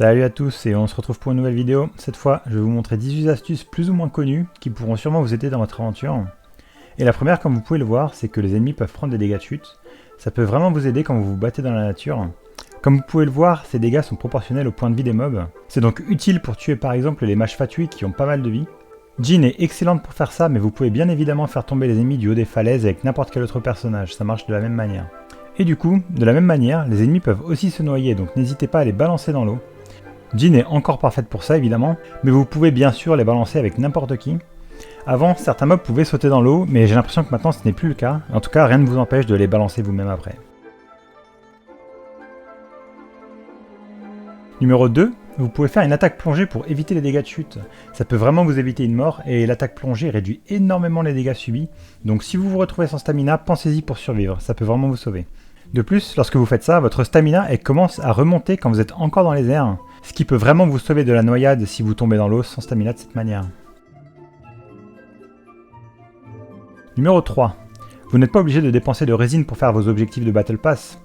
Salut à tous et on se retrouve pour une nouvelle vidéo. Cette fois, je vais vous montrer 18 astuces plus ou moins connues qui pourront sûrement vous aider dans votre aventure. Et la première, comme vous pouvez le voir, c'est que les ennemis peuvent prendre des dégâts de chute. Ça peut vraiment vous aider quand vous vous battez dans la nature. Comme vous pouvez le voir, ces dégâts sont proportionnels au point de vie des mobs. C'est donc utile pour tuer par exemple les mages fatui qui ont pas mal de vie. Jean est excellente pour faire ça, mais vous pouvez bien évidemment faire tomber les ennemis du haut des falaises avec n'importe quel autre personnage, ça marche de la même manière. Et du coup, de la même manière, les ennemis peuvent aussi se noyer, donc n'hésitez pas à les balancer dans l'eau. Jean est encore parfaite pour ça évidemment, mais vous pouvez bien sûr les balancer avec n'importe qui. Avant, certains mobs pouvaient sauter dans l'eau, mais j'ai l'impression que maintenant ce n'est plus le cas. En tout cas, rien ne vous empêche de les balancer vous-même après. Numéro 2, vous pouvez faire une attaque plongée pour éviter les dégâts de chute. Ça peut vraiment vous éviter une mort, et l'attaque plongée réduit énormément les dégâts subis. Donc si vous vous retrouvez sans stamina, pensez-y pour survivre, ça peut vraiment vous sauver. De plus, lorsque vous faites ça, votre stamina commence à remonter quand vous êtes encore dans les airs, ce qui peut vraiment vous sauver de la noyade si vous tombez dans l'eau sans stamina de cette manière. Numéro 3. Vous n'êtes pas obligé de dépenser de résine pour faire vos objectifs de Battle Pass.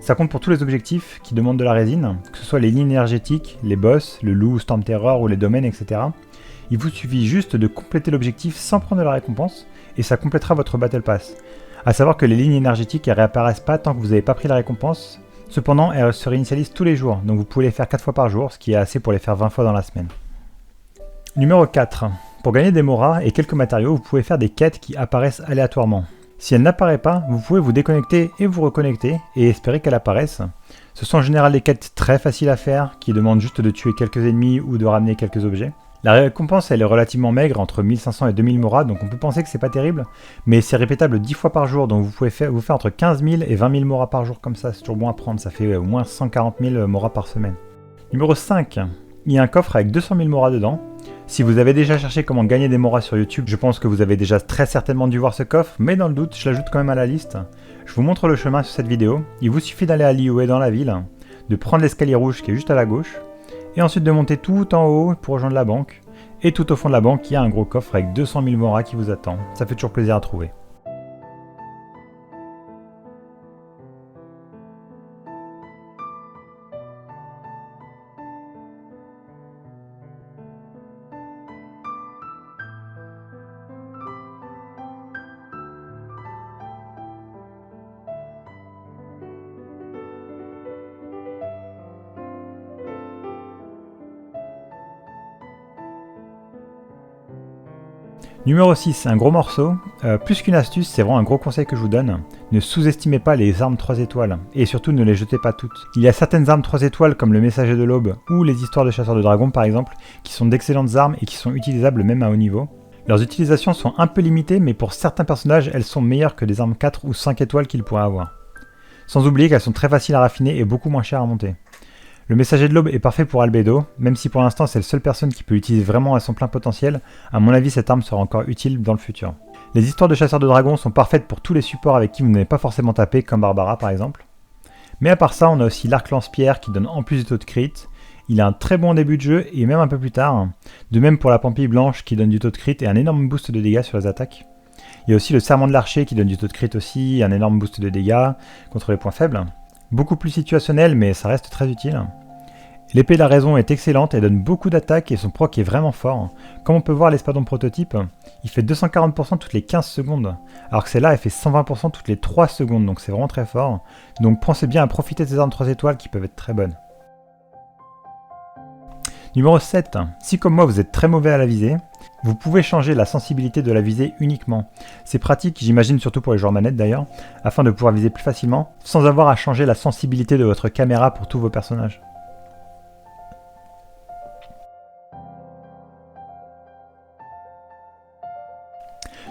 Ça compte pour tous les objectifs qui demandent de la résine, que ce soit les lignes énergétiques, les boss, le loup, Storm Terror ou les domaines, etc. Il vous suffit juste de compléter l'objectif sans prendre de la récompense, et ça complétera votre Battle Pass. A savoir que les lignes énergétiques ne réapparaissent pas tant que vous n'avez pas pris la récompense. Cependant, elles se réinitialisent tous les jours, donc vous pouvez les faire 4 fois par jour, ce qui est assez pour les faire 20 fois dans la semaine. Numéro 4. Pour gagner des moras et quelques matériaux, vous pouvez faire des quêtes qui apparaissent aléatoirement. Si elle n'apparaît pas, vous pouvez vous déconnecter et vous reconnecter et espérer qu'elle apparaisse. Ce sont en général des quêtes très faciles à faire, qui demandent juste de tuer quelques ennemis ou de ramener quelques objets. La récompense elle est relativement maigre, entre 1500 et 2000 moras, donc on peut penser que c'est pas terrible, mais c'est répétable 10 fois par jour, donc vous pouvez vous faire entre 15 000 et 20 000 moras par jour comme ça, c'est toujours bon à prendre, ça fait au moins 140 000 moras par semaine. Numéro 5, il y a un coffre avec 200 000 moras dedans. Si vous avez déjà cherché comment gagner des moras sur YouTube, je pense que vous avez déjà très certainement dû voir ce coffre, mais dans le doute, je l'ajoute quand même à la liste. Je vous montre le chemin sur cette vidéo, il vous suffit d'aller à Liyue dans la ville, de prendre l'escalier rouge qui est juste à la gauche, et ensuite de monter tout en haut pour rejoindre la banque. Et tout au fond de la banque, il y a un gros coffre avec 200 000 moras qui vous attend. Ça fait toujours plaisir à trouver. Numéro 6, un gros morceau. Plus qu'une astuce, c'est vraiment un gros conseil que je vous donne. Ne sous-estimez pas les armes 3 étoiles, et surtout ne les jetez pas toutes. Il y a certaines armes 3 étoiles comme le messager de l'aube, ou les histoires de chasseurs de dragons par exemple, qui sont d'excellentes armes et qui sont utilisables même à haut niveau. Leurs utilisations sont un peu limitées, mais pour certains personnages, elles sont meilleures que des armes 4 ou 5 étoiles qu'ils pourraient avoir. Sans oublier qu'elles sont très faciles à raffiner et beaucoup moins chères à monter. Le messager de l'aube est parfait pour Albedo, même si pour l'instant c'est la seule personne qui peut l'utiliser vraiment à son plein potentiel, à mon avis cette arme sera encore utile dans le futur. Les histoires de chasseurs de dragons sont parfaites pour tous les supports avec qui vous n'avez pas forcément tapé, comme Barbara par exemple. Mais à part ça, on a aussi l'arc lance-pierre qui donne en plus du taux de crit. Il a un très bon début de jeu et même un peu plus tard. De même pour la pampille blanche qui donne du taux de crit et un énorme boost de dégâts sur les attaques. Il y a aussi le serment de l'archer qui donne du taux de crit aussi, un énorme boost de dégâts contre les points faibles. Beaucoup plus situationnel mais ça reste très utile. L'épée de la raison est excellente et donne beaucoup d'attaques et son proc est vraiment fort. Comme on peut voir l'espadon prototype, il fait 240% toutes les 15 secondes, alors que celle-là elle fait 120% toutes les 3 secondes, donc c'est vraiment très fort. Donc pensez bien à profiter de ces armes 3 étoiles qui peuvent être très bonnes. Numéro 7. Si comme moi vous êtes très mauvais à la visée, vous pouvez changer la sensibilité de la visée uniquement. C'est pratique, j'imagine surtout pour les joueurs manettes d'ailleurs, afin de pouvoir viser plus facilement, sans avoir à changer la sensibilité de votre caméra pour tous vos personnages.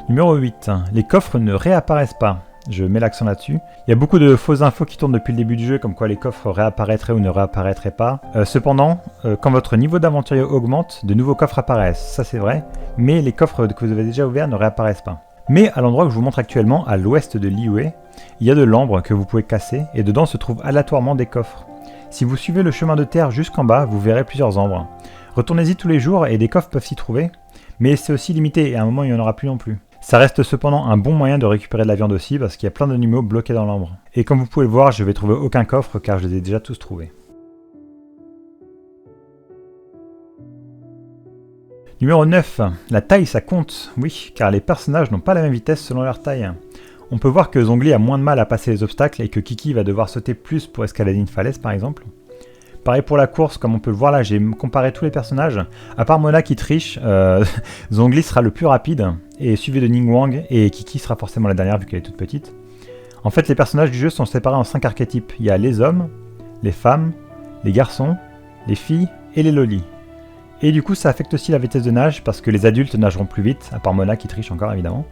Numéro 8. Les coffres ne réapparaissent pas. Je mets l'accent là-dessus. Il y a beaucoup de fausses infos qui tournent depuis le début du jeu, comme quoi les coffres réapparaîtraient ou ne réapparaîtraient pas. Cependant, quand votre niveau d'aventurier augmente, de nouveaux coffres apparaissent, ça c'est vrai, mais les coffres que vous avez déjà ouverts ne réapparaissent pas. Mais à l'endroit que je vous montre actuellement, à l'ouest de Liyue, il y a de l'ambre que vous pouvez casser, et dedans se trouvent aléatoirement des coffres. Si vous suivez le chemin de terre jusqu'en bas, vous verrez plusieurs ambres. Retournez-y tous les jours et des coffres peuvent s'y trouver, mais c'est aussi limité et à un moment il n'y en aura plus non plus. Ça reste cependant un bon moyen de récupérer de la viande aussi parce qu'il y a plein d'animaux bloqués dans l'ambre. Et comme vous pouvez le voir, je vais trouver aucun coffre car je les ai déjà tous trouvés. Numéro 9. La taille ça compte. Oui, car les personnages n'ont pas la même vitesse selon leur taille. On peut voir que Zhongli a moins de mal à passer les obstacles et que Kiki va devoir sauter plus pour escalader une falaise par exemple. Pareil pour la course, comme on peut le voir là, j'ai comparé tous les personnages. À part Mona qui triche, Zhongli sera le plus rapide, et suivi de Ningguang, et Kiki sera forcément la dernière vu qu'elle est toute petite. En fait, les personnages du jeu sont séparés en 5 archétypes. Il y a les hommes, les femmes, les garçons, les filles et les lolis. Et du coup, ça affecte aussi la vitesse de nage, parce que les adultes nageront plus vite, à part Mona qui triche encore évidemment.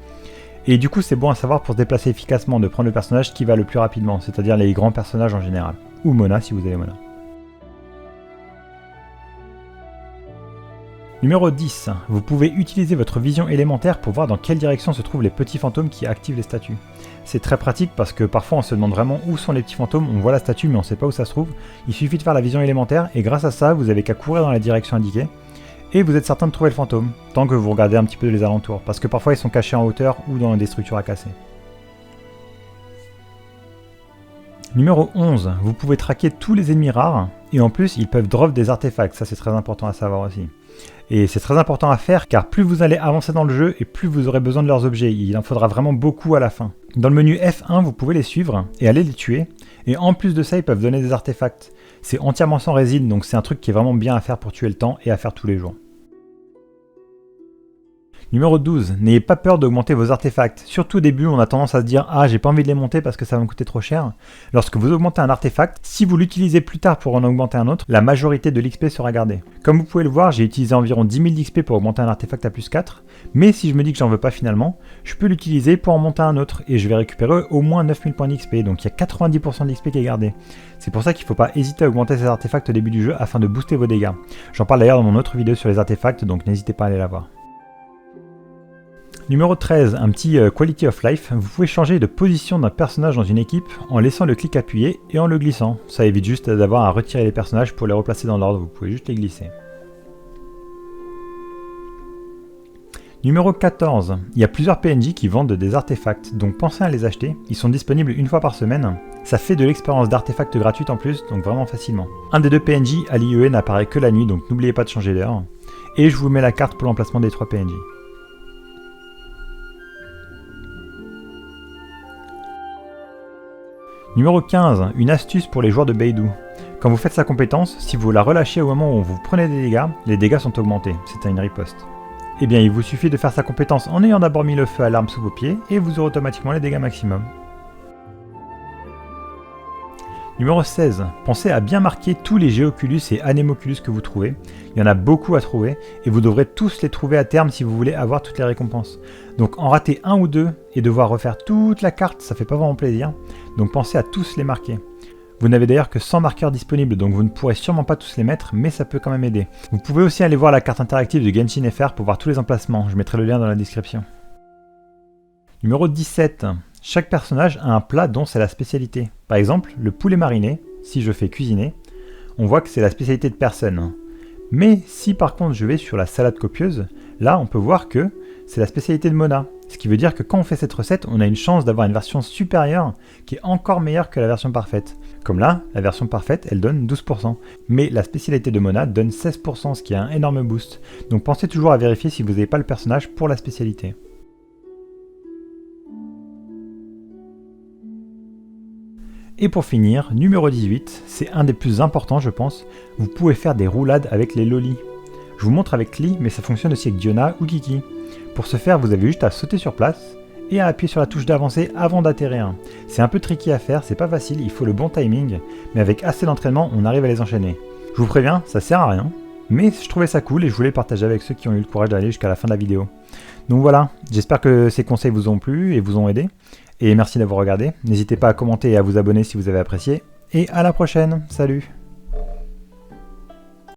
Et du coup, c'est bon à savoir pour se déplacer efficacement, de prendre le personnage qui va le plus rapidement, c'est-à-dire les grands personnages en général. Ou Mona si vous avez Mona. Numéro 10. Vous pouvez utiliser votre vision élémentaire pour voir dans quelle direction se trouvent les petits fantômes qui activent les statues. C'est très pratique parce que parfois on se demande vraiment où sont les petits fantômes, on voit la statue mais on ne sait pas où ça se trouve. Il suffit de faire la vision élémentaire et grâce à ça, vous avez qu'à courir dans la direction indiquée et vous êtes certain de trouver le fantôme, tant que vous regardez un petit peu les alentours, parce que parfois ils sont cachés en hauteur ou dans des structures à casser. Numéro 11. Vous pouvez traquer tous les ennemis rares et en plus ils peuvent drop des artefacts, ça c'est très important à savoir aussi. Et c'est très important à faire car plus vous allez avancer dans le jeu et plus vous aurez besoin de leurs objets, il en faudra vraiment beaucoup à la fin. Dans le menu F1 vous pouvez les suivre et aller les tuer, et en plus de ça ils peuvent donner des artefacts. C'est entièrement sans résine donc c'est un truc qui est vraiment bien à faire pour tuer le temps et à faire tous les jours. Numéro 12, n'ayez pas peur d'augmenter vos artefacts. Surtout au début, on a tendance à se dire « Ah, j'ai pas envie de les monter parce que ça va me coûter trop cher ». Lorsque vous augmentez un artefact, si vous l'utilisez plus tard pour en augmenter un autre, la majorité de l'XP sera gardée. Comme vous pouvez le voir, j'ai utilisé environ 10 000 d'XP pour augmenter un artefact à plus 4, mais si je me dis que j'en veux pas finalement, je peux l'utiliser pour en monter un autre et je vais récupérer au moins 9000 points d'XP, donc il y a 90% d'XP qui est gardé. C'est pour ça qu'il ne faut pas hésiter à augmenter ces artefacts au début du jeu afin de booster vos dégâts. J'en parle d'ailleurs dans mon autre vidéo sur les artefacts, donc n'hésitez pas à aller la voir. Numéro 13, un petit Quality of Life. Vous pouvez changer de position d'un personnage dans une équipe en laissant le clic appuyé et en le glissant. Ça évite juste d'avoir à retirer les personnages pour les replacer dans l'ordre, vous pouvez juste les glisser. Numéro 14, il y a plusieurs PNJ qui vendent des artefacts, donc pensez à les acheter. Ils sont disponibles une fois par semaine. Ça fait de l'expérience d'artefacts gratuite en plus, donc vraiment facilement. Un des deux PNJ à l'IE n'apparaît que la nuit, donc n'oubliez pas de changer d'heure. Et je vous mets la carte pour l'emplacement des 3 PNJ. Numéro 15, une astuce pour les joueurs de Beidou. Quand vous faites sa compétence, si vous la relâchez au moment où vous prenez des dégâts, les dégâts sont augmentés, c'est une riposte. Eh bien il vous suffit de faire sa compétence en ayant d'abord mis le feu à l'arme sous vos pieds et vous aurez automatiquement les dégâts maximum. Numéro 16, pensez à bien marquer tous les Géoculus et Anémoculus que vous trouvez. Il y en a beaucoup à trouver et vous devrez tous les trouver à terme si vous voulez avoir toutes les récompenses. Donc en rater un ou deux et devoir refaire toute la carte, ça fait pas vraiment plaisir. Donc pensez à tous les marquer. Vous n'avez d'ailleurs que 100 marqueurs disponibles, donc vous ne pourrez sûrement pas tous les mettre, mais ça peut quand même aider. Vous pouvez aussi aller voir la carte interactive de Genshin FR pour voir tous les emplacements, je mettrai le lien dans la description. Numéro 17. Chaque personnage a un plat dont c'est la spécialité. Par exemple, le poulet mariné, si je fais cuisiner, on voit que c'est la spécialité de personne. Mais si par contre je vais sur la salade copieuse, là on peut voir que c'est la spécialité de Mona. Ce qui veut dire que quand on fait cette recette, on a une chance d'avoir une version supérieure qui est encore meilleure que la version parfaite. Comme là, la version parfaite, elle donne 12%. Mais la spécialité de Mona donne 16%, ce qui est un énorme boost. Donc pensez toujours à vérifier si vous n'avez pas le personnage pour la spécialité. Et pour finir, numéro 18, c'est un des plus importants je pense, vous pouvez faire des roulades avec les lolis. Je vous montre avec Lee, mais ça fonctionne aussi avec Diona ou Kiki. Pour ce faire, vous avez juste à sauter sur place et à appuyer sur la touche d'avancer avant d'atterrir. C'est un peu tricky à faire, c'est pas facile, il faut le bon timing, mais avec assez d'entraînement, on arrive à les enchaîner. Je vous préviens, ça sert à rien, mais je trouvais ça cool et je voulais partager avec ceux qui ont eu le courage d'aller jusqu'à la fin de la vidéo. Donc voilà, j'espère que ces conseils vous ont plu et vous ont aidé. Et merci d'avoir regardé. N'hésitez pas à commenter et à vous abonner si vous avez apprécié. Et à la prochaine, salut!